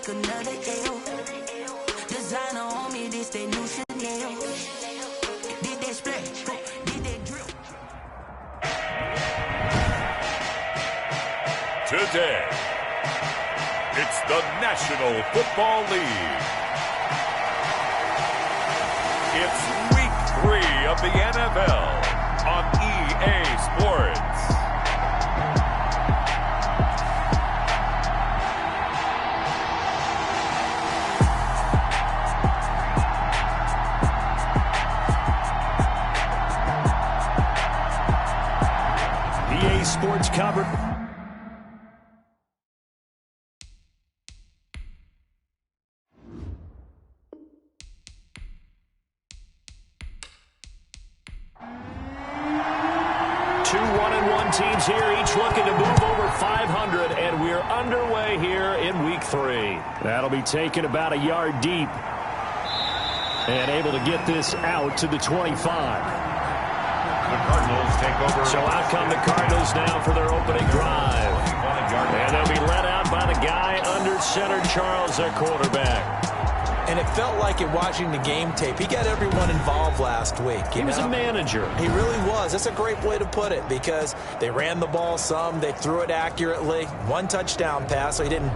take another L. Designer on me, this they new Chanel. Did they splash? Did they drill? Today, it's the National Football League. It's Week 3 of the NFL on EA Sports. EA Sports covered. Two 1-1 teams here, each looking to move over 500, and we're underway here in Week 3. That'll be taken about a yard deep, and able to get this out to the 25. The Cardinals take over. So out come the Cardinals now for their opening drive. And they'll be led out by the guy under center, Charles, their quarterback. And it felt like it watching the game tape. He got everyone involved last week. He was a manager. He really was. That's a great way to put it because they ran the ball some. They threw it accurately. One touchdown pass, so he didn't,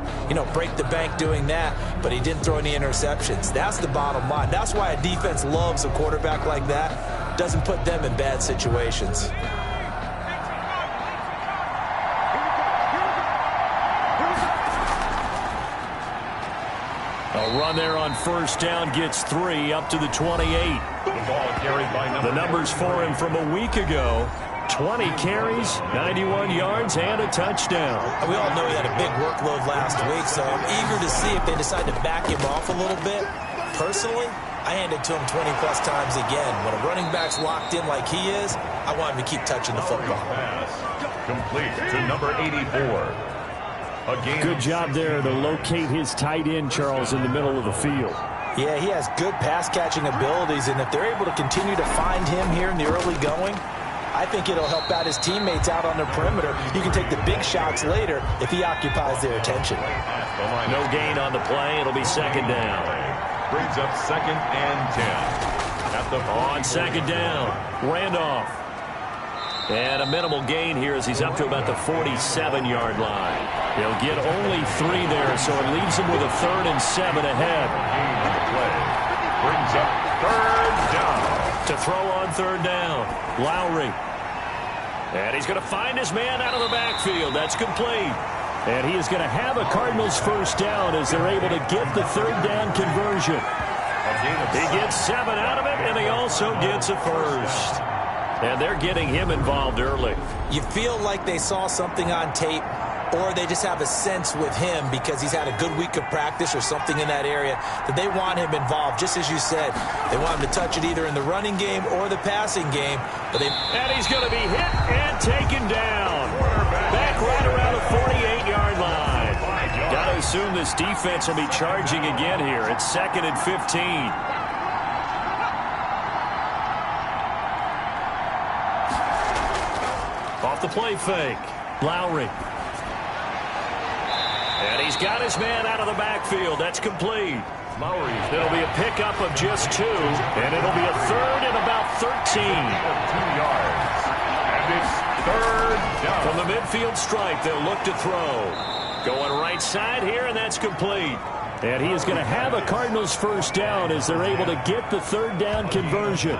break the bank doing that, but he didn't throw any interceptions. That's the bottom line. That's why a defense loves a quarterback like that. Doesn't put them in bad situations. A run there on first down gets 3 up to the 28. The ball carried by the numbers for him from a week ago. 20 carries, 91 yards, and a touchdown. We all know he had a big workload last week, so I'm eager to see if they decide to back him off a little bit. Personally, I hand it to him 20-plus times again. When a running back's locked in like he is, I want him to keep touching the football. Pass complete to number 84. Good job there to locate his tight end, Charles, in the middle of the field. Yeah, he has good pass-catching abilities, and if they're able to continue to find him here in the early going, I think it'll help out his teammates out on the perimeter. You can take the big shots later if he occupies their attention. No gain on the play. It'll be second down. Brings up 2nd and 10. On second down, Randolph. And a minimal gain here as he's up to about the 47-yard line. He'll get only 3 there, so it leaves him with a 3rd and 7 ahead. On the play. Brings up 3rd down. To throw on 3rd down, Lowry. And he's going to find his man out of the backfield. That's complete. And he is going to have a Cardinals first down as they're able to get the 3rd down conversion. He gets 7 out of it, and he also gets a first. And they're getting him involved early. You feel like they saw something on tape, or they just have a sense with him because he's had a good week of practice or something in that area that they want him involved. Just as you said, they want him to touch it either in the running game or the passing game. And he's going to be hit and taken down. Back right around the 48-yard line. Got to assume this defense will be charging again here. It's 2nd and 15. Off the play fake, Lowry. And he's got his man out of the backfield. That's complete. Lowry. It'll be a pickup of just 2, and it'll be a 3rd and about 13. 2 yards. And it's 3rd down. From the midfield stripe, they'll look to throw. Going right side here, and that's complete. And he is going to have a Cardinals first down as they're able to get the 3rd down conversion.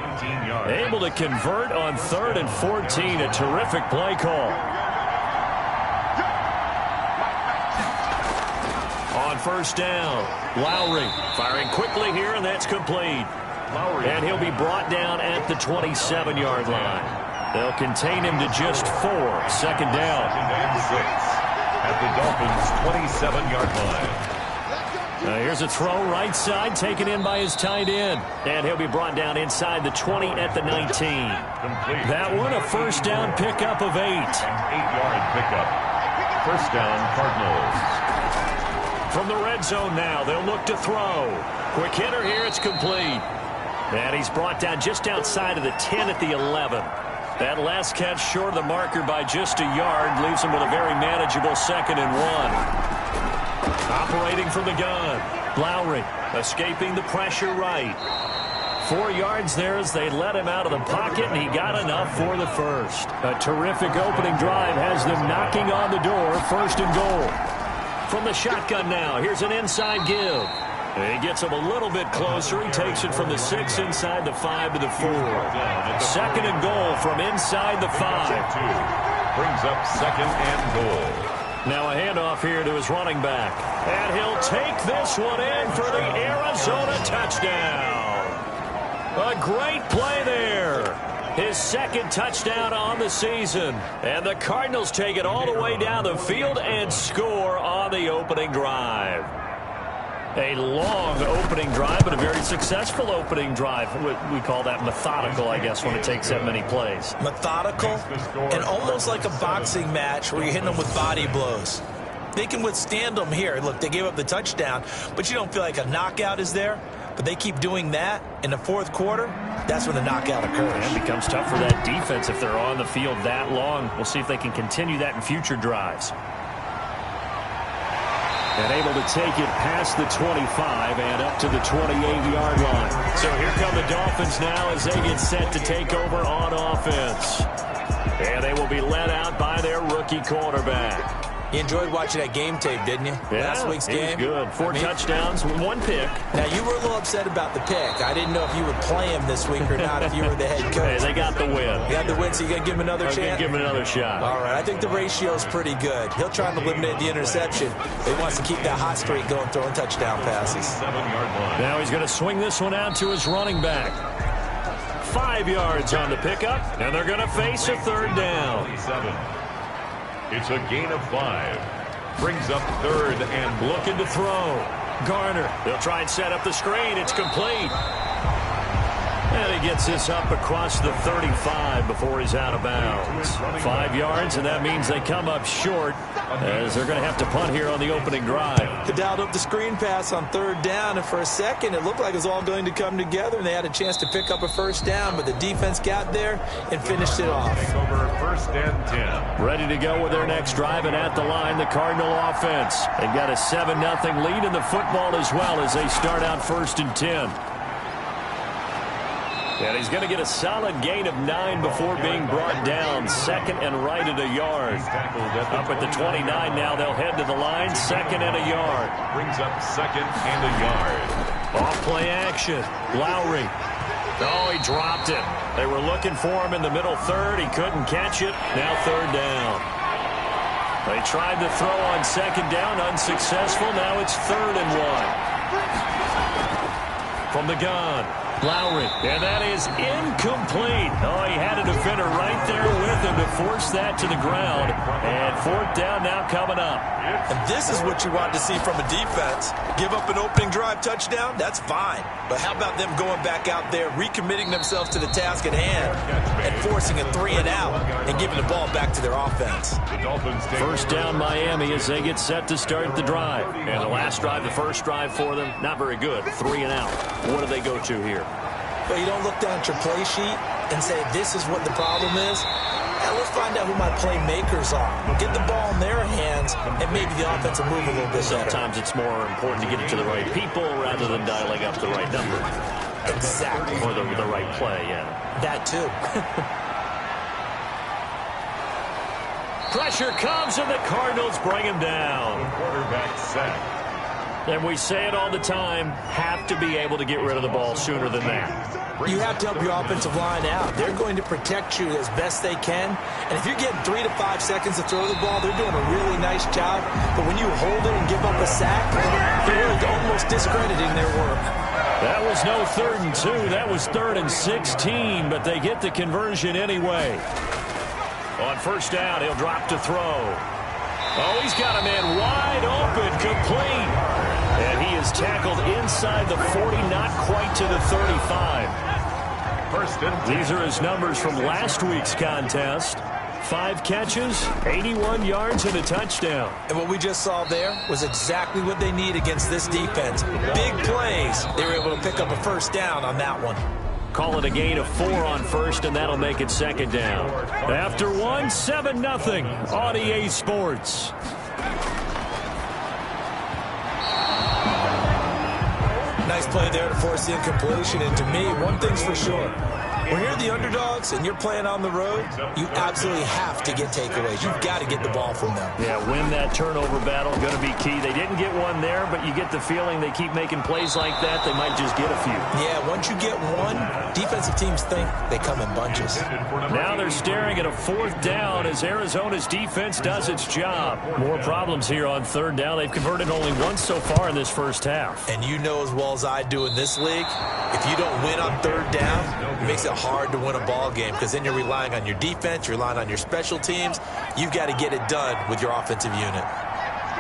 Able to convert on 3rd and 14. A terrific play call. On first down, Lowry firing quickly here, and that's complete. And he'll be brought down at the 27-yard line. They'll contain him to just 4. 2nd down. At the Dolphins' 27-yard line. Here's a throw right side, taken in by his tight end. And he'll be brought down inside the 20 at the 19. Complete. That one a first down pickup of 8. An 8-yard pickup. First down, Cardinals. From the red zone now, they'll look to throw. Quick hitter here, it's complete. And he's brought down just outside of the 10 at the 11. That last catch short of the marker by just a yard leaves him with a very manageable 2nd and 1. Operating from the gun. Lowry escaping the pressure right. 4 yards there as they let him out of the pocket, and he got enough for the first. A terrific opening drive has them knocking on the door, 1st and goal. From the shotgun now, here's an inside give. And he gets him a little bit closer. He takes it from the 6 inside the 5 to the 4. 2nd and goal from inside the 5. Brings up 2nd and goal. Now a handoff here to his running back. And he'll take this one in for the Arizona touchdown. A great play there. His 2nd touchdown on the season. And the Cardinals take it all the way down the field and score on the opening drive. A long opening drive, but a very successful opening drive. We call that methodical, I guess, when it takes that many plays. Methodical and almost like a boxing match where you're hitting them with body blows. They can withstand them here. Look, they gave up the touchdown, but you don't feel like a knockout is there. But they keep doing that in the 4th quarter. That's when the knockout occurs. And it becomes tough for that defense if they're on the field that long. We'll see if they can continue that in future drives. And able to take it past the 25 and up to the 28-yard line. So here come the Dolphins now as they get set to take over on offense. And they will be led out by their rookie quarterback. You enjoyed watching that game tape, didn't you? Yeah, Last week's game? Good. 4 touchdowns, 1 pick. Now, you were a little upset about the pick. I didn't know if you would play him this week or not if you were the head coach. Hey, they got the win. You got the win, so you're going to give him another chance? I'm going to give him another shot. All right, I think the ratio is pretty good. He'll try to eliminate the interception. He wants to keep that hot streak going, throwing touchdown passes. 7-yard line. Now he's going to swing this one out to his running back. 5 yards on the pickup, and they're going to face a 3rd down. 27. It's a gain of 5. Brings up 3rd and looking to throw. Garner, they'll try and set up the screen. It's complete. And he gets this up across the 35 before he's out of bounds. 5 yards, and that means they come up short as they're going to have to punt here on the opening drive. They dialed up the screen pass on 3rd down, and for a second it looked like it was all going to come together, and they had a chance to pick up a 1st down, but the defense got there and finished it off. Over 1st and 10. Ready to go with their next drive, and at the line, the Cardinal offense. They've got a 7-0 lead in the football as well as they start out 1st and 10. And he's going to get a solid gain of 9 before being brought down. 2nd and right at a yard. Up at the 29 now. They'll head to the line. 2nd and a yard. Brings up 2nd and a yard. Off play action. Lowry. Oh, he dropped it. They were looking for him in the middle 3rd. He couldn't catch it. Now 3rd down. They tried to throw on 2nd down. Unsuccessful. Now it's 3rd and 1. From the gun. Lowry, and that is incomplete. Oh, he had a defender right there with him to force that to the ground. And 4th down now coming up. And this is what you want to see from a defense. Give up an opening drive touchdown, that's fine. But how about them going back out there, recommitting themselves to the task at hand, and forcing a 3 and out, and giving the ball back to their offense. 1st down Miami as they get set to start the drive. And the last drive, the first drive for them, not very good. 3 and out. What do they go to here? Well, you don't look down at your play sheet and say, this is what the problem is. Now, let's find out who my playmakers are. Get the ball in their hands, and maybe the offense will move a little bit better. Sometimes it's more important to get it to the right people rather than dialing up the right number. Exactly. Or the right play, yeah. That, too. Pressure comes, and the Cardinals bring him down. The quarterback sacked. And we say it all the time, have to be able to get rid of the ball sooner than that. You have to help your offensive line out. They're going to protect you as best they can. And if you're getting 3 to 5 seconds to throw the ball, they're doing a really nice job. But when you hold it and give up a sack, you're really almost discrediting their work. That was no 3rd and 2. That was 3rd and 16, but they get the conversion anyway. On 1st down, he'll drop to throw. Oh, he's got a man wide open, complete. And he is tackled inside the 40, not quite to the 35. 1st and 10. These are his numbers from last week's contest. 5 catches, 81 yards, and a touchdown. And what we just saw there was exactly what they need against this defense. Big plays. They were able to pick up a 1st down on that one. Call it a gain of 4 on 1st, and that'll make it 2nd down. After 1, 7-0 on EA Sports. Nice play there to force the incompletion. And to me, one thing's for sure. When you're the underdogs and you're playing on the road, you absolutely have to get takeaways. You've got to get the ball from them. Yeah, win that turnover battle, going to be key. They didn't get one there, but you get the feeling they keep making plays like that, they might just get a few. Yeah, once you get one, defensive teams think they come in bunches. Now they're staring at a fourth down as Arizona's defense does its job. More problems here on third down. They've converted only once so far in this first half. And you know as well as I do in this league, if you don't win on third down, it makes it hard to win a ball game because then you're relying on your defense, you're relying on your special teams. You've got to get it done with your offensive unit.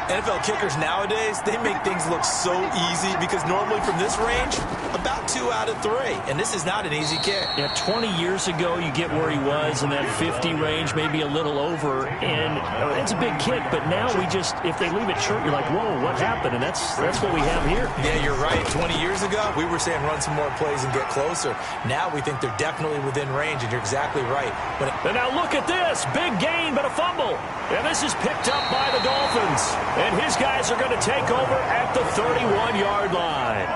NFL kickers nowadays, they make things look so easy because normally from this range, about 2 out of 3. And this is not an easy kick. Yeah, 20 years ago, you get where he was in that 50 range, maybe a little over. And it's a big kick, but now we just, if they leave it short, you're like, whoa, what happened? And that's what we have here. Yeah, you're right. 20 years ago, we were saying run some more plays and get closer. Now we think they're definitely within range, and you're exactly right. And now look at this. Big gain, but a fumble. And this is picked up by the Dolphins. And his guys are going to take over at the 31-yard line.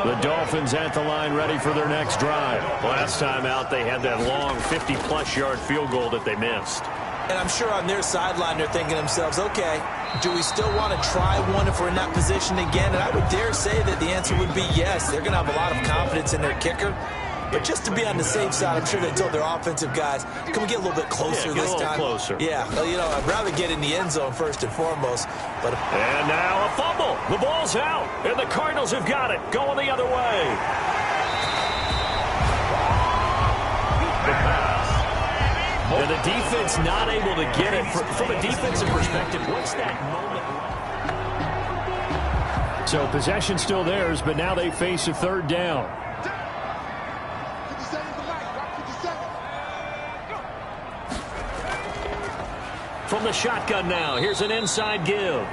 The Dolphins at the line ready for their next drive. Last time out, they had that long 50-plus yard field goal that they missed. And I'm sure on their sideline, they're thinking to themselves, okay, do we still want to try one if we're in that position again? And I would dare say that the answer would be yes. They're going to have a lot of confidence in their kicker. But just to be on the safe side, I'm sure they told their offensive guys, can we get a little bit closer this time? Closer. Yeah, well, you know, I'd rather get in the end zone first and foremost. But and now a fumble. The ball's out, and the Cardinals have got it, going the other way. And the defense not able to get it. From a defensive perspective, what's that moment? So possession still theirs, but now they face a third down. From the shotgun now, here's an inside give.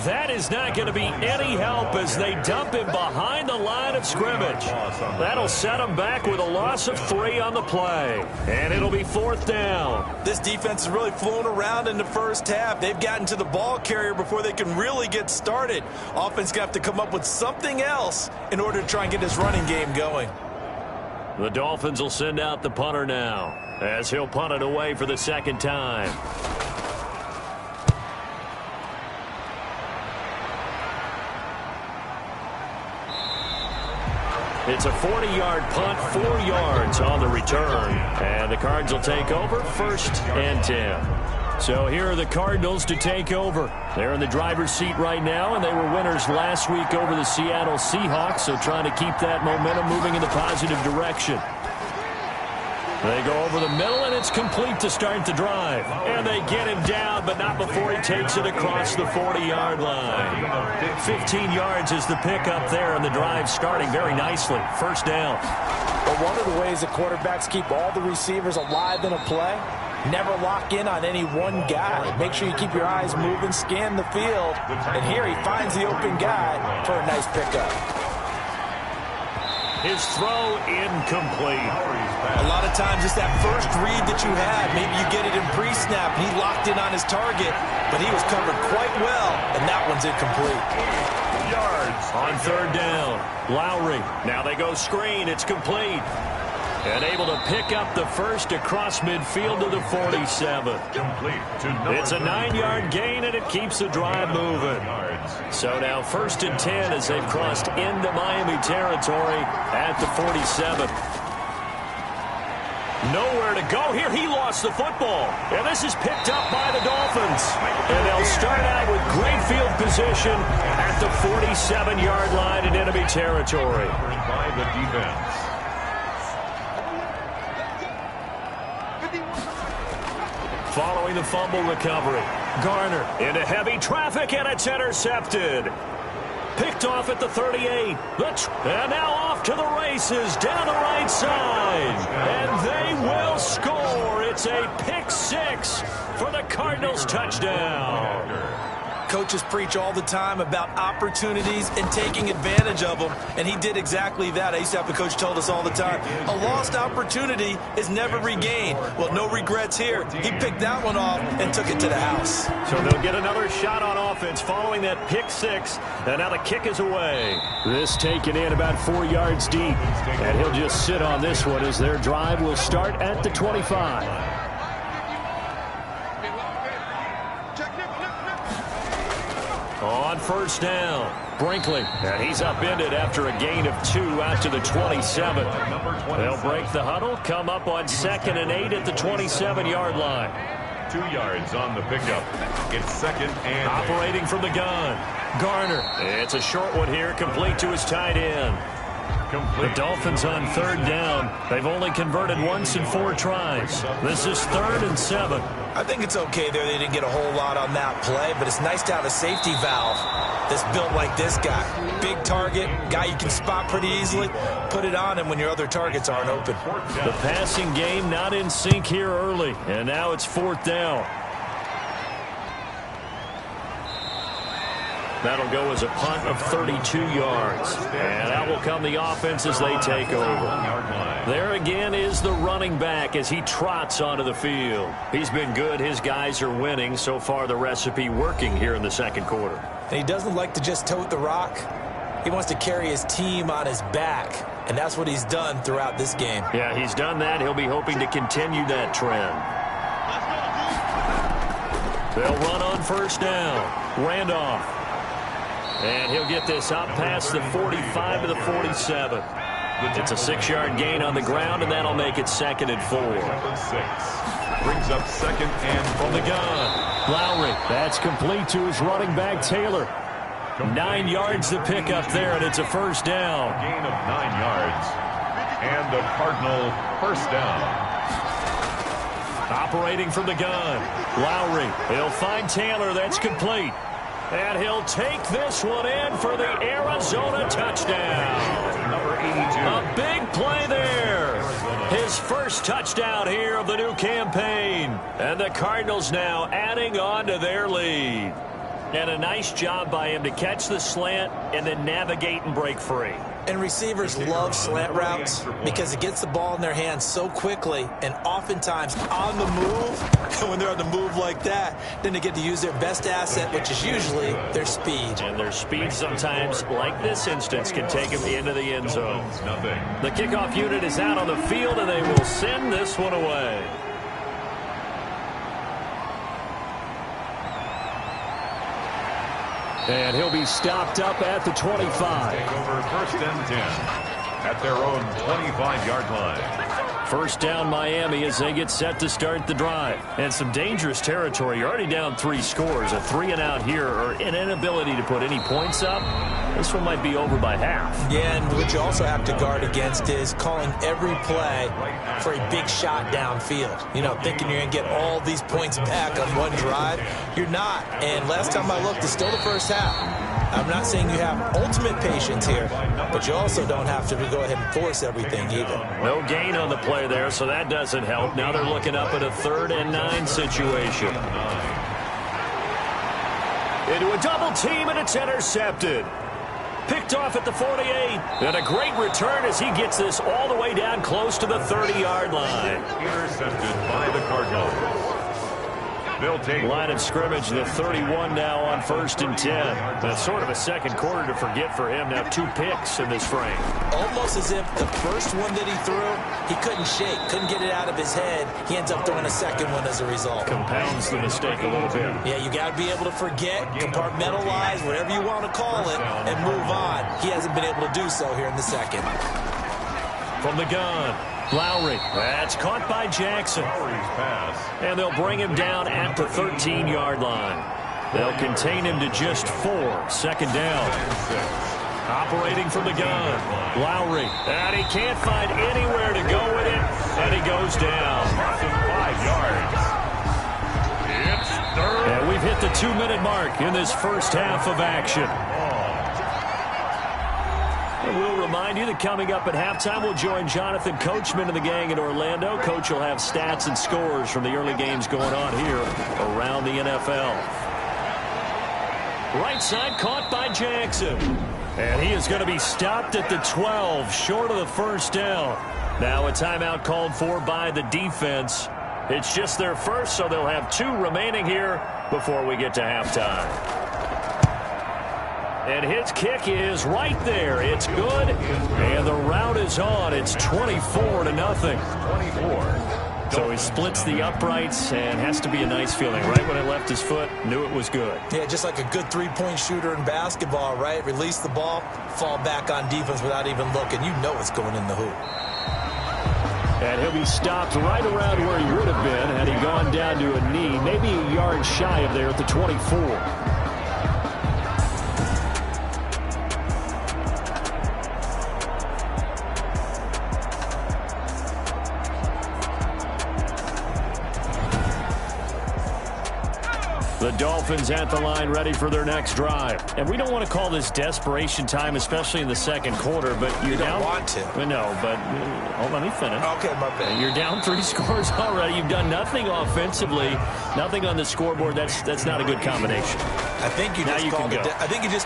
That is not going to be any help as they dump him behind the line of scrimmage. That'll set him back with a loss of 3 on the play. And it'll be fourth down. This defense has really flown around in the first half. They've gotten to the ball carrier before they can really get started. Offense going to have to come up with something else in order to try and get this running game going. The Dolphins will send out the punter now as he'll punt it away for the second time. It's a 40-yard punt, 4 yards on the return. And the Cards will take over, 1st and 10. So here are the Cardinals to take over. They're in the driver's seat right now, and they were winners last week over the Seattle Seahawks, so trying to keep that momentum moving in the positive direction. They go over the middle, and it's complete to start the drive. And they get him down, but not before he takes it across the 40-yard line. 15 yards is the pickup there, and the drive starting very nicely. First down. Well, one of the ways that quarterbacks keep all the receivers alive in a play, never lock in on any one guy. Make sure you keep your eyes moving, scan the field. And here he finds the open guy for a nice pickup. His throw incomplete. A lot of times it's that first read that you have. Maybe you get it in pre-snap, and he locked in on his target, but he was covered quite well, and that one's incomplete. Yards on third down. Lowry. Now they go screen. It's complete. And able to pick up the first across midfield to the 47. It's a 9-yard gain, and it keeps the drive moving. So now 1st and 10 as they've crossed into Miami territory at the 47. Nowhere to go here. He lost the football. And this is picked up by the Dolphins. And they'll start out with great field position at the 47-yard line in enemy territory. By the defense. Following the fumble recovery, Garner into heavy traffic, and it's intercepted. Picked off at the 38. And now off to the races down the right side. And they will score. It's a pick 6 for the Cardinals touchdown. coaches preach all the time about opportunities and taking advantage of them, and he did exactly that. I used to have a coach told us all the time, a lost opportunity is never regained. Well, no regrets here. He picked that one off and took it to the house. So they'll get another shot on offense following that pick six, and now the kick is away. This taken in about 4 yards deep, and he'll just sit on this one as their drive will start at the 25. On first down, Brinkley, and he's upended after a gain of 2 out to the 27. They'll break the huddle, come up on 2nd and 8 at the 27-yard line. 2 yards on the pickup. It's 2nd and 8. Operating from the gun, Garner. It's a short one here, complete to his tight end. The Dolphins on 3rd down. They've only converted once in 4 tries. This is 3rd and 7. I think it's okay there. They didn't get a whole lot on that play, but it's nice to have a safety valve that's built like this guy. Big target, guy you can spot pretty easily. Put it on him when your other targets aren't open. The passing game not in sync here early, and now it's 4th down. That'll go as a punt of 32 yards. And out will come the offense as they take over. There again is the running back as he trots onto the field. He's been good. His guys are winning. So far, the recipe working here in the 2nd quarter. And he doesn't like to just tote the rock. He wants to carry his team on his back. And that's what he's done throughout this game. Yeah, he's done that. He'll be hoping to continue that trend. They'll run on first down. Randolph. And he'll get this up past the 45 to the 47. It's a 6-yard gain on the ground, and that'll make it 2nd and 4. Brings up 2nd and from the gun. Lowry, that's complete to his running back, Taylor. 9 yards to pick up there, and it's a first down. Gain of 9 yards. And the Cardinal first down. Operating from the gun. Lowry, he'll find Taylor. That's complete. And he'll take this one in for the Arizona touchdown. Number 82. A big play there. His first touchdown here of the new campaign. And the Cardinals now adding on to their lead. And a nice job by him to catch the slant and then navigate and break free. And receivers love slant routes because it gets the ball in their hands so quickly and oftentimes on the move. And when they're on the move like that, then they get to use their best asset, which is usually their speed. And their speed sometimes, like this instance, can take them into the end zone. The kickoff unit is out on the field, and they will send this one away. And he'll be stopped up at the 25. Take over 1st and 10 at their own 25-yard line. First down Miami as they get set to start the drive. And some dangerous territory. You're already down 3 scores. A 3-and-out here or an inability to put any points up. This one might be over by half. Yeah, and what you also have to guard against is calling every play for a big shot downfield. You know, thinking you're going to get all these points back on one drive. You're not. And last time I looked, it's still the first half. I'm not saying you have ultimate patience here, but you also don't have to go ahead and force everything either. No gain on the play there, so that doesn't help. Now they're looking up at a 3rd and 9 situation. Into a double team, and it's intercepted. Picked off at the 48. And a great return as he gets this all the way down close to the 30-yard line. Intercepted by the Cardinals. They'll take line of scrimmage, the 31 now on 1st and 10. That's sort of a 2nd quarter to forget for him. Now 2 picks in this frame. Almost as if the first one that he threw, he couldn't shake, couldn't get it out of his head. He ends up throwing a 2nd one as a result. Compounds the mistake a little bit. Yeah, you got to be able to forget, compartmentalize, whatever you want to call it, and move on. He hasn't been able to do so here in the 2nd. From the gun. Lowry, that's caught by Jackson. And they'll bring him down at the 13-yard line. They'll contain him to just 4. 2nd down. Operating from the gun. Lowry, and he can't find anywhere to go with it, and he goes down. 5 yards. It's 3rd. And we've hit the 2-minute mark in this first half of action. And we'll remind you that coming up at halftime, we'll join Jonathan Coachman and the gang in Orlando. Coach will have stats and scores from the early games going on here around the NFL. Right side caught by Jackson. And he is going to be stopped at the 12, short of the first down. Now a timeout called for by the defense. It's just their first, so they'll have 2 remaining here before we get to halftime. And his kick is right there. It's good, and the route is on. It's 24-0. 24. So he splits the uprights, and has to be a nice feeling. Right when it left his foot, knew it was good. Yeah, just like a good three-point shooter in basketball, right? Release the ball, fall back on defense without even looking. You know it's going in the hoop. And he'll be stopped right around where he would have been had he gone down to a knee, maybe a yard shy of there at the 24. The Dolphins at the line, ready for their next drive. And we don't want to call this desperation time, especially in the second quarter, but you're down. You don't want to. No, but let me finish. Okay, my bad. You're down 3 scores already. You've done nothing offensively, nothing on the scoreboard. That's not a good combination. I think you just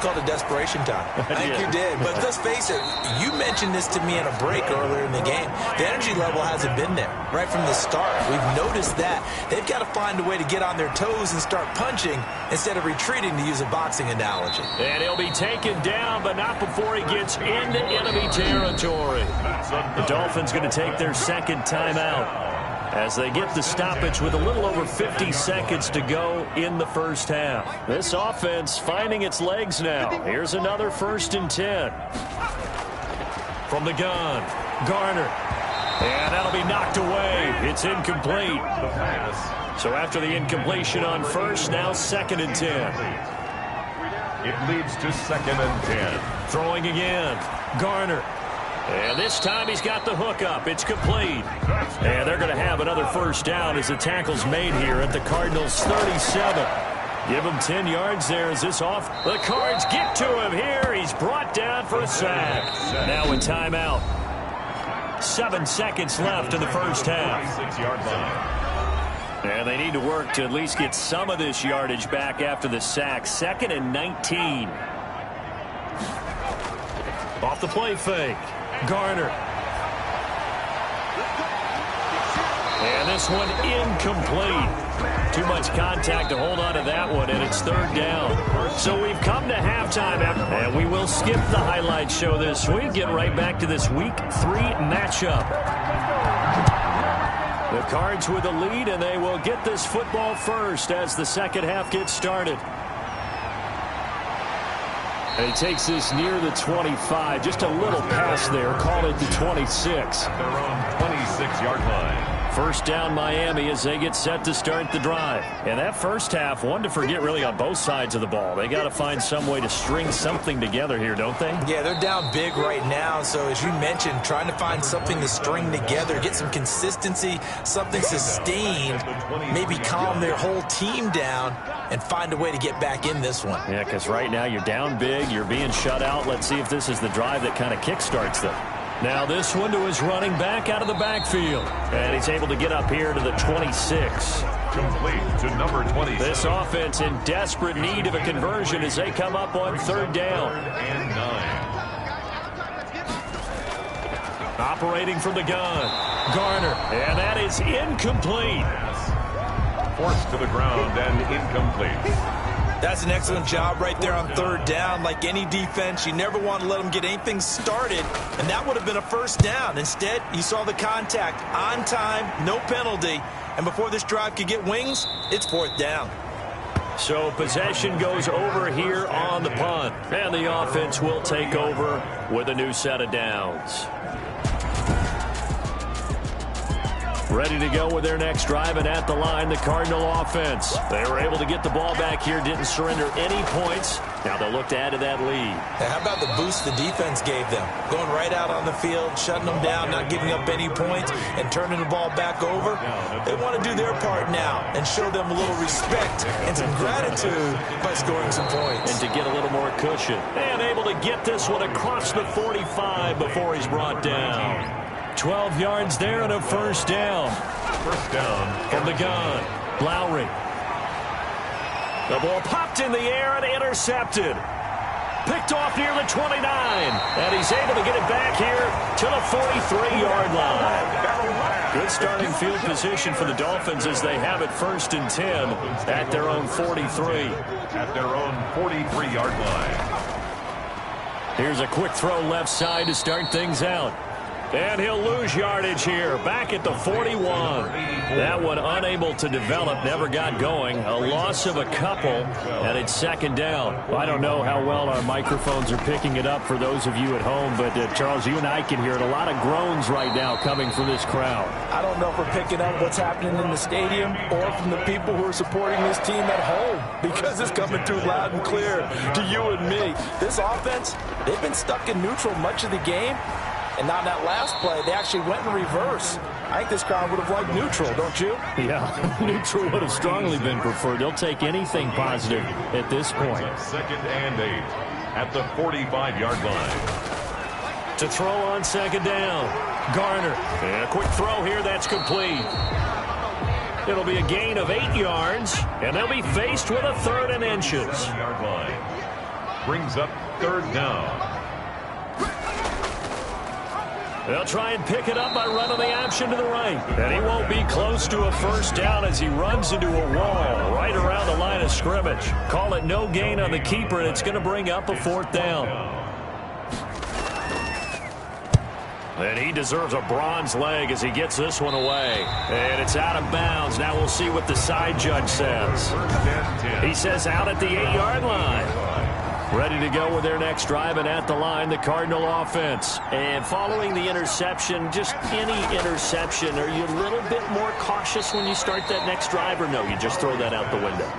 called it desperation time. I think you did. But let's face it, you mentioned this to me in a break earlier in the game. The energy level hasn't been there right from the start. We've noticed that. They've got to find a way to get on their toes and start punching instead of retreating, to use a boxing analogy. And he'll be taken down, but not before he gets into enemy territory. The Dolphins going to take their second timeout as they get the stoppage with a little over 50 seconds to go in the first half. This offense finding its legs now. Here's another 1st and 10. From the gun, Garner. And that'll be knocked away. It's incomplete. The pass. So after the incompletion on first, now 2nd and 10. It leads to 2nd and 10. Throwing again, Garner. And this time he's got the hook up. It's complete. And they're going to have another first down as the tackle's made here at the Cardinals' 37. Give him 10 yards there as this off. The Cards get to him here. He's brought down for a sack. Now a timeout. 7 seconds left in the first half. 6-yard line. And they need to work to at least get some of this yardage back after the sack. 2nd and 19. Off the play fake. Garner. And this one incomplete. Too much contact to hold on to that one, and it's 3rd down. So we've come to halftime, and we will skip the highlight show this week. Get right back to this Week 3 matchup. The Cards with the lead, and they will get this football first as the second half gets started. And he takes this near the 25. Just a little pass there. Call it the 26. Their own 26-yard line. First down Miami as they get set to start the drive. And that first half, one to forget really on both sides of the ball. They got to find some way to string something together here, don't they? Yeah, they're down big right now. So as you mentioned, trying to find something to string together, get some consistency, something sustained, maybe calm their whole team down and find a way to get back in this one. Yeah, because right now you're down big, you're being shut out. Let's see if this is the drive that kind of kickstarts them. Now this one to his running back out of the backfield. And he's able to get up here to the 26. Complete to number 26. This offense in desperate need of a conversion as they come up on 3rd down. 3rd and 9. Operating from the gun. Garner. And that is incomplete. Forced to the ground and incomplete. That's an excellent job right there on 3rd down. Like any defense, you never want to let them get anything started, and that would have been a first down. Instead, you saw the contact on time, no penalty, and before this drive could get wings, it's 4th down. So possession goes over here on the punt, and the offense will take over with a new set of downs. Ready to go with their next drive, and at the line, the Cardinal offense. They were able to get the ball back here, didn't surrender any points. Now they'll look to add to that lead. Now, how about the boost the defense gave them? Going right out on the field, shutting them down, not giving up any points, and turning the ball back over. They want to do their part now and show them a little respect and some gratitude by scoring some points. And to get a little more cushion. And able to get this one across the 45 before he's brought down. 12 yards there and a first down. First down From the gun, Lowry. The ball popped in the air and intercepted. Picked off near the 29. And he's able to get it back here to the 43-yard line. Good starting field position for the Dolphins as they have it 1st and 10 at their own 43. At their own 43-yard line. Here's a quick throw left side to start things out. And he'll lose yardage here, back at the 41. That one unable to develop, never got going. A loss of a couple, and it's 2nd down. I don't know how well our microphones are picking it up for those of you at home, but Charles, you and I can hear it. A lot of groans right now coming from this crowd. I don't know if we're picking up what's happening in the stadium or from the people who are supporting this team at home, because it's coming through loud and clear to you and me. This offense, they've been stuck in neutral much of the game. And on that last play, they actually went in reverse. I think this crowd would have liked neutral, don't you? Yeah, neutral would have strongly been preferred. They'll take anything positive at this point. 2nd and 8 at the 45-yard line. To throw on 2nd down. Garner. And a quick throw here, that's complete. It'll be a gain of 8 yards, and they'll be faced with a 3rd and inches. 7-yard line. Brings up 3rd down. They'll try and pick it up by running the option to the right. And he won't be close to a 1st down as he runs into a wall right around the line of scrimmage. Call it no gain on the keeper, and it's going to bring up a 4th down. And he deserves a bronze leg as he gets this one away. And it's out of bounds. Now we'll see what the side judge says. He says out at the 8-yard line. Ready to go with their next drive, and at the line, the Cardinal offense. And following the interception, just any interception, are you a little bit more cautious when you start that next drive, or no, you just throw that out the window?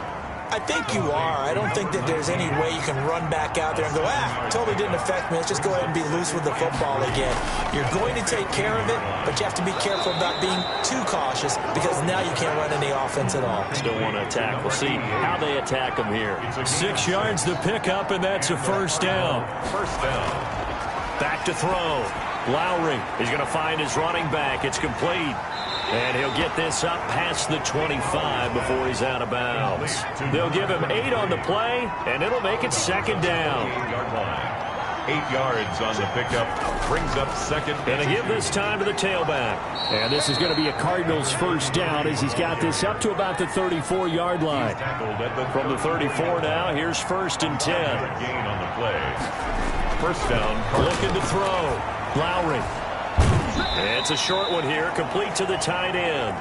I think you are. I don't think that there's any way you can run back out there and go, totally didn't affect me. Let's just go ahead and be loose with the football again. You're going to take care of it, but you have to be careful about being too cautious because now you can't run any offense at all. Still want to attack. We'll see how they attack them here. 6 yards to pick up, and that's a 1st down. 1st down. Back to throw. Lowry is going to find his running back. It's complete. And he'll get this up past the 25 before he's out of bounds. They'll give him 8 on the play, and it'll make it 2nd down. 8-yard line. 8 yards on the pickup. Brings up 2nd. And they give this time to the tailback. And this is going to be a Cardinals 1st down as he's got this up to about the 34-yard line. From the 34 now, here's 1st and 10. Gain on the play. 1st down. Looking to throw. Lowry. It's a short one here, complete to the tight end.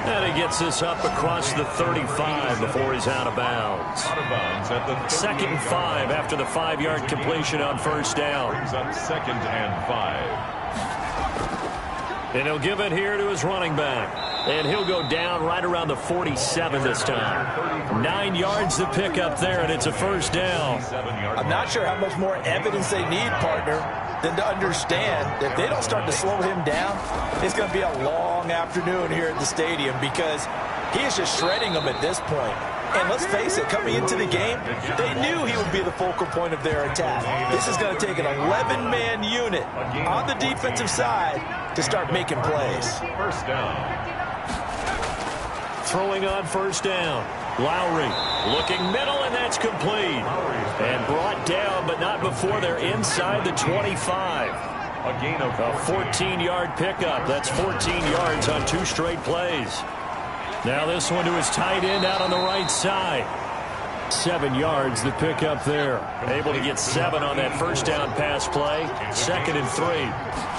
And he gets this up across the 35 before he's out of bounds. 2nd and 5 after the 5-yard completion on 1st down. Brings up 2nd and 5. And he'll give it here to his running back. And he'll go down right around the 47 this time. 9 yards to pick up there, and it's a 1st down. I'm not sure how much more evidence they need, partner, than to understand that if they don't start to slow him down, it's going to be a long afternoon here at the stadium because he is just shredding them at this point. And let's face it, coming into the game, they knew he would be the focal point of their attack. This is going to take an 11-man unit on the defensive side to start making plays. 1st down. Throwing on 1st down. Lowry looking middle, and that's complete. And brought down, but not before they're inside the 25. A gain of a 14-yard pickup. That's 14 yards on 2 straight plays. Now this one to his tight end out on the right side. 7 yards the pickup there. Able to get 7 on that 1st down pass play. 2nd and 3.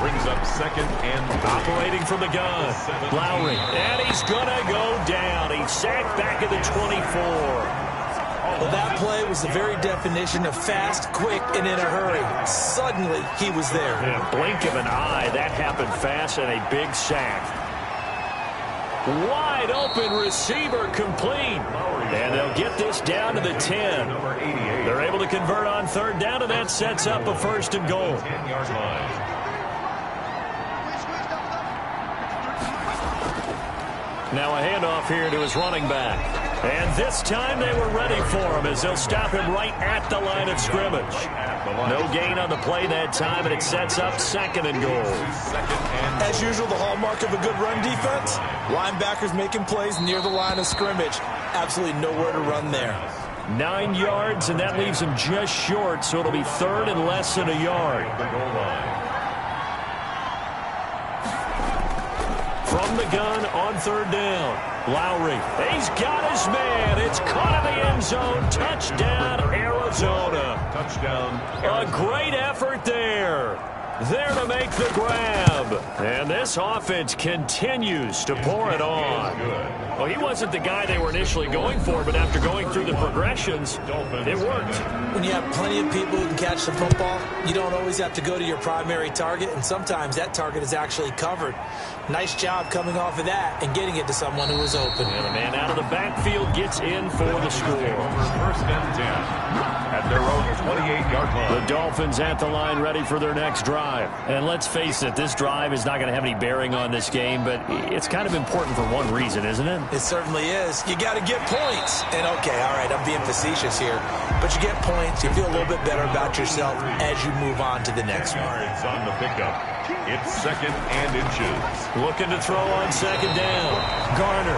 Brings up 2nd and 3. Operating from the gun. Lowry. And he's going to go down. He's sacked back at the 24. Well, that play was the very definition of fast, quick, and in a hurry. Suddenly, he was there. In a blink of an eye, that happened fast, and a big sack. Wide open receiver complete. And they'll get this down to the 10. They're able to convert on 3rd down, and that sets up a 1st and goal. 10-yard line. Now a handoff here to his running back. And this time they were ready for him as they'll stop him right at the line of scrimmage. No gain on the play that time, and it sets up 2nd and goal. As usual, the hallmark of a good run defense, linebackers making plays near the line of scrimmage. Absolutely nowhere to run there. 9 yards, and that leaves him just short, so it'll be third and less than a yard. From the gun on third down, Lowry. He's got his man. It's caught in the end zone. Touchdown, Arizona. Touchdown. A great effort there. There to make the grab. And this offense continues to pour it on. Well, he wasn't the guy they were initially going for, but after going through the progressions, it worked. When you have plenty of people who can catch the football, you don't always have to go to your primary target, and sometimes that target is actually covered. Nice job coming off of that and getting it to someone who was open. And the man out of the backfield gets in for the score. First and 10 at their own 28-yard line. The Dolphins at the line ready for their next drive. And let's face it, this drive is not going to have any bearing on this game, but it's kind of important for one reason, isn't it? It certainly is. You got to get points. And okay, all right, I'm being facetious here, but you get points, you feel a little bit better about yourself as you move on to the next one. It's on the pickup. It's second and inches. Looking to throw on second down. Garner.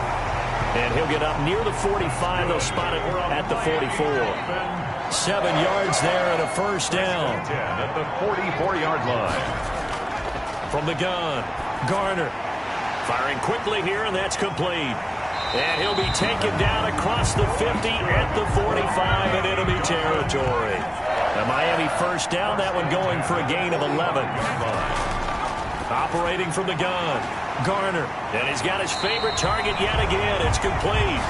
And he'll get up near the 45. They'll spot it at the 44. 7 yards there and a first down. 10 at the 44-yard line. From the gun, Garner. Firing quickly here, and that's complete. And he'll be taken down across the 50 at the 45 in enemy territory. The Miami first down, that one going for a gain of 11. Operating from the gun, Garner. And he's got his favorite target yet again. It's complete.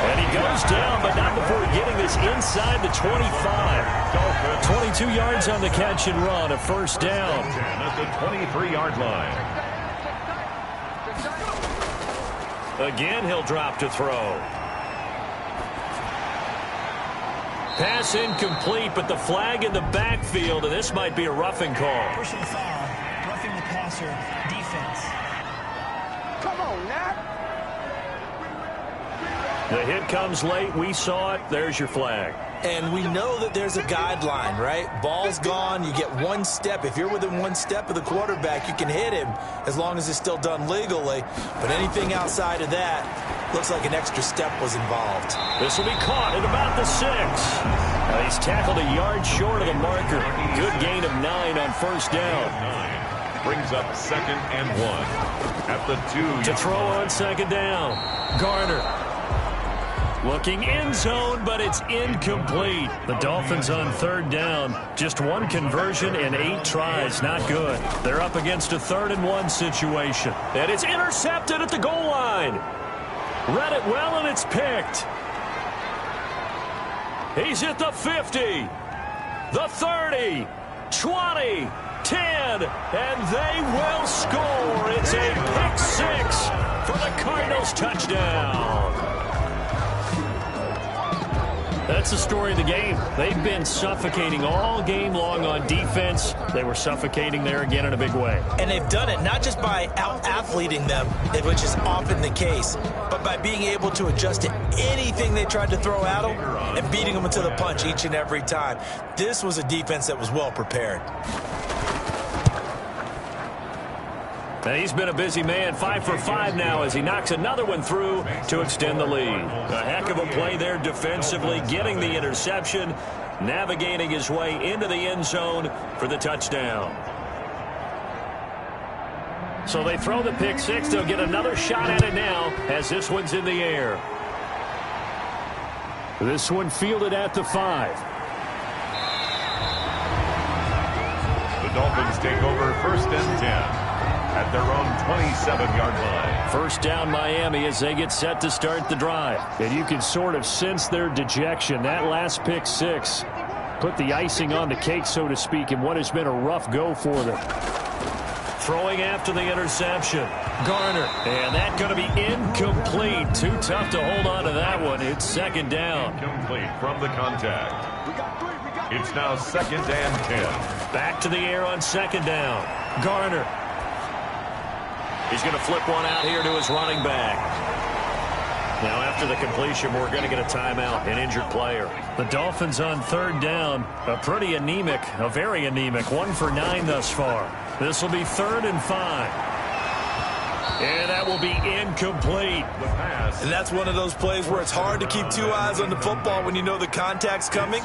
And he goes down, but not before getting this inside the 25. 22 yards on the catch and run, a first down. 10 at the 23-yard line. Again, he'll drop to throw. Pass incomplete, but the flag in the backfield, and this might be a roughing call. Personal foul, roughing the passer, defense. Come on, Nat. The hit comes late. We saw it. There's your flag. And we know that there's a guideline, right? Ball's gone. You get one step. If you're within one step of the quarterback, you can hit him as long as it's still done legally. But anything outside of that looks like an extra step was involved. This will be caught at about the 6. He's tackled a yard short of the marker. Good gain of 9 on first down. 9 brings up second and 1 at the 2. To throw on second down, Garner. Looking end zone, but it's incomplete. The Dolphins on third down. Just one conversion in 8 tries. Not good. They're up against a 3rd and 1 situation. And it's intercepted at the goal line. Read it well, and it's picked. He's at the 50, the 30, 20, 10, and they will score. It's a pick 6 for the Cardinals touchdown. That's the story of the game. They've been suffocating all game long on defense. They were suffocating there again in a big way. And they've done it not just by out-athleting them, which is often the case, but by being able to adjust to anything they tried to throw at them and beating them to the punch each and every time. This was a defense that was well prepared. And he's been a busy man, 5 for 5 now as he knocks another one through to extend the lead. A heck of a play there defensively, getting the interception, navigating his way into the end zone for the touchdown. So they throw the pick 6. They'll get another shot at it now as this one's in the air. This one fielded at the 5. The Dolphins take over first and 10. At their own 27-yard line. First down Miami as they get set to start the drive. And you can sort of sense their dejection. That last pick 6 put the icing on the cake, so to speak, in what has been a rough go for them. Throwing after the interception, Garner. And that's going to be incomplete. Too tough to hold on to that one. It's second down. Complete from the contact. It's now second and 10. Back to the air on second down. Garner. He's going to flip one out here to his running back. Now, after the completion, we're going to get a timeout, an injured player. The Dolphins on third down, a pretty anemic, a very anemic, 1 for 9 thus far. This will be 3rd and 5. And that will be incomplete. And that's one of those plays where it's hard to keep two eyes on the football when you know the contact's coming,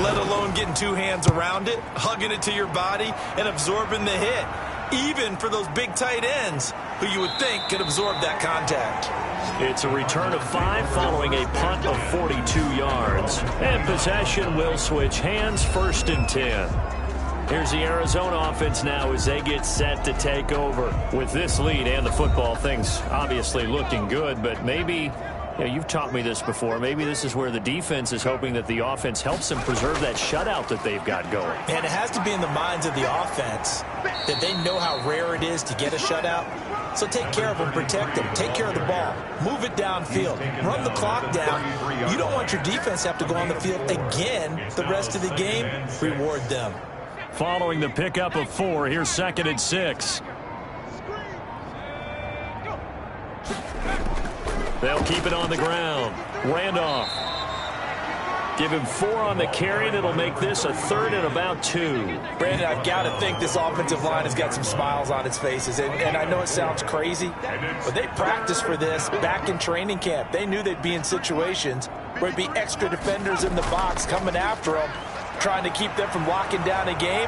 let alone getting two hands around it, hugging it to your body, and absorbing the hit, even for those big tight ends who you would think could absorb that contact. It's a return of 5 following a punt of 42 yards. And possession will switch hands, 1st and 10. Here's the Arizona offense now as they get set to take over. With this lead and the football, things obviously looking good, but maybe, you've taught me this before, maybe this is where the defense is hoping that the offense helps them preserve that shutout that they've got going. And it has to be in the minds of the offense that they know how rare it is to get a shutout. So take care of them, protect them, take care of the ball, move it downfield, run the clock down. You don't want your defense to have to go on the field again the rest of the game. Reward them. Following the pickup of 4, here's 2nd and 6. They'll keep it on the ground. Randolph. Give him 4 on the carry, and it'll make this a 3rd and about 2. Brandon, I've got to think this offensive line has got some smiles on its faces. And I know it sounds crazy, but they practiced for this back in training camp. They knew they'd be in situations where it'd be extra defenders in the box coming after them, trying to keep them from locking down a game.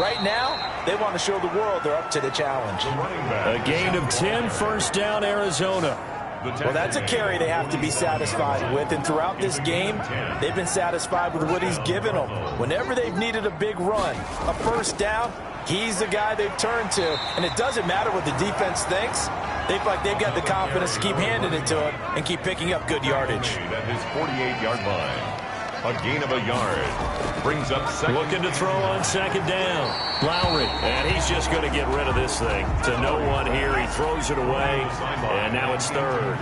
Right now, they want to show the world they're up to the challenge. A gain of 10, 1st down, Arizona. Well, that's a carry they have to be satisfied with, and throughout this game, they've been satisfied with what he's given them. Whenever they've needed a big run, a 1st down, he's the guy they've turned to, and it doesn't matter what the defense thinks. They feel like they've got the confidence to keep handing it to him and keep picking up good yardage. At his 48-yard line. A gain of a yard. Brings up 2nd. Looking to throw on 2nd down. Lowry. And he's just going to get rid of this thing. To no one here. He throws it away. And now it's 3rd.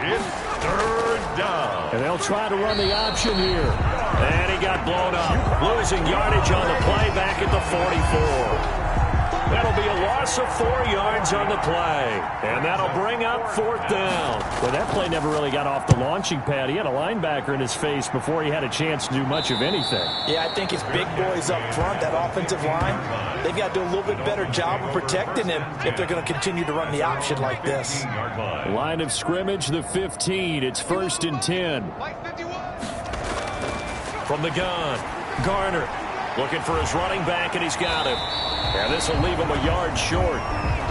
It's 3rd down. And they'll try to run the option here. And he got blown up. Losing yardage on the play back at the 44. That'll be a loss of 4 yards on the play. And that'll bring up 4th down. Well, that play never really got off the launching pad. He had a linebacker in his face before he had a chance to do much of anything. Yeah, I think it's big boys up front, that offensive line. They've got to do a little bit better job of protecting him if they're going to continue to run the option like this. Line of scrimmage, the 15. It's 1st and 10. From the gun, Garner looking for his running back, and he's got him. And this will leave him a yard short.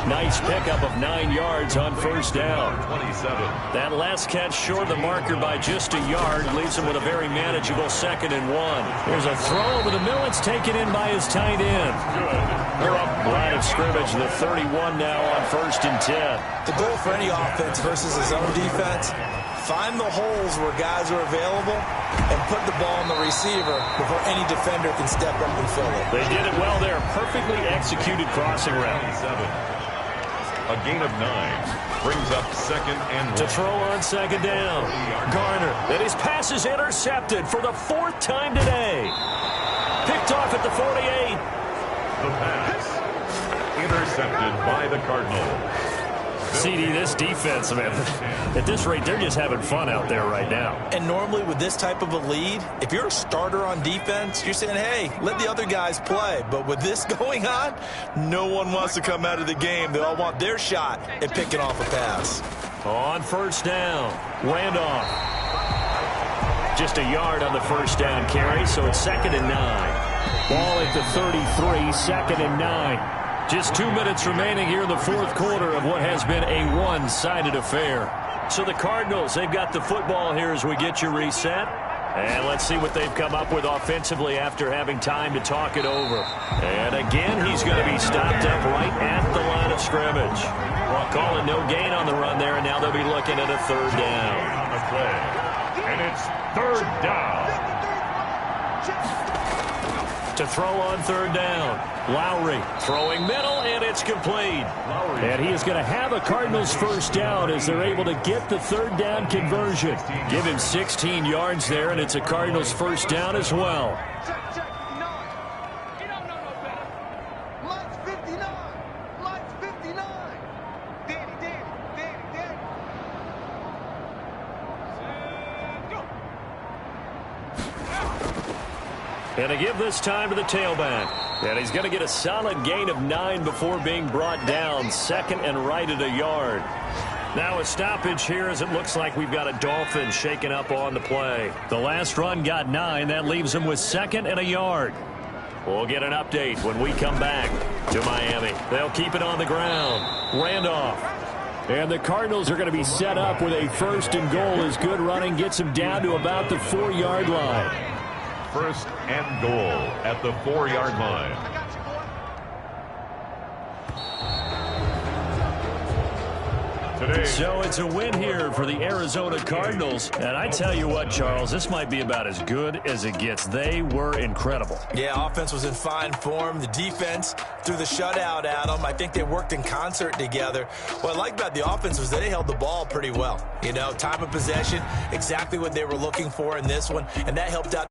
Nice pickup of 9 yards on 1st down. 27. That last catch short of the marker by just a yard leaves him with a very manageable 2nd and 1. There's a throw over the middle. It's taken in by his tight end. They're up line of scrimmage, the 31 now on 1st and 10. The goal for any offense versus his own defense, find the holes where guys are available and put the ball on the receiver before any defender can step up and fill it. They did it well there. Perfectly executed crossing route. A gain of 9. Brings up 2nd and 1. To throw on 2nd down. Garner. And his pass is intercepted for the 4th time today. Picked off at the 48. The pass. Intercepted by the Cardinals. CD, this defense, man, at this rate, they're just having fun out there right now. And normally with this type of a lead, if you're a starter on defense, you're saying, hey, let the other guys play. But with this going on, no one wants to come out of the game. They all want their shot at picking off a pass. On 1st down, Randolph. Just a yard on the 1st down carry, so it's 2nd and 9. Ball at the 33, 2nd and 9. Just 2 minutes remaining here in the 4th quarter of what has been a one-sided affair. So the Cardinals, they've got the football here as we get you reset. And let's see what they've come up with offensively after having time to talk it over. And again, he's going to be stopped up right at the line of scrimmage. Calling no gain on the run there, and now they'll be looking at a 3rd down. On the play. And it's 3rd down. To throw on 3rd down. Lowry throwing middle, and it's complete. And he is going to have a Cardinals 1st down as they're able to get the 3rd down conversion. Give him 16 yards there, and it's a Cardinals 1st down as well. And to give this time to the tailback. And he's going to get a solid gain of 9 before being brought down. Second and right at a yard. Now a stoppage here as it looks like we've got a Dolphin shaking up on the play. The last run got 9. That leaves him with 2nd and a yard. We'll get an update when we come back to Miami. They'll keep it on the ground. Randolph. And the Cardinals are going to be set up with a 1st and goal as good running gets them down to about the 4-yard line. 1st and goal at the 4-yard line. Today. So it's a win here for the Arizona Cardinals. And I tell you what, Charles, this might be about as good as it gets. They were incredible. Yeah, offense was in fine form. The defense threw the shutout at them. I think they worked in concert together. What I like about the offense was that they held the ball pretty well. You know, time of possession, exactly what they were looking for in this one, and that helped out.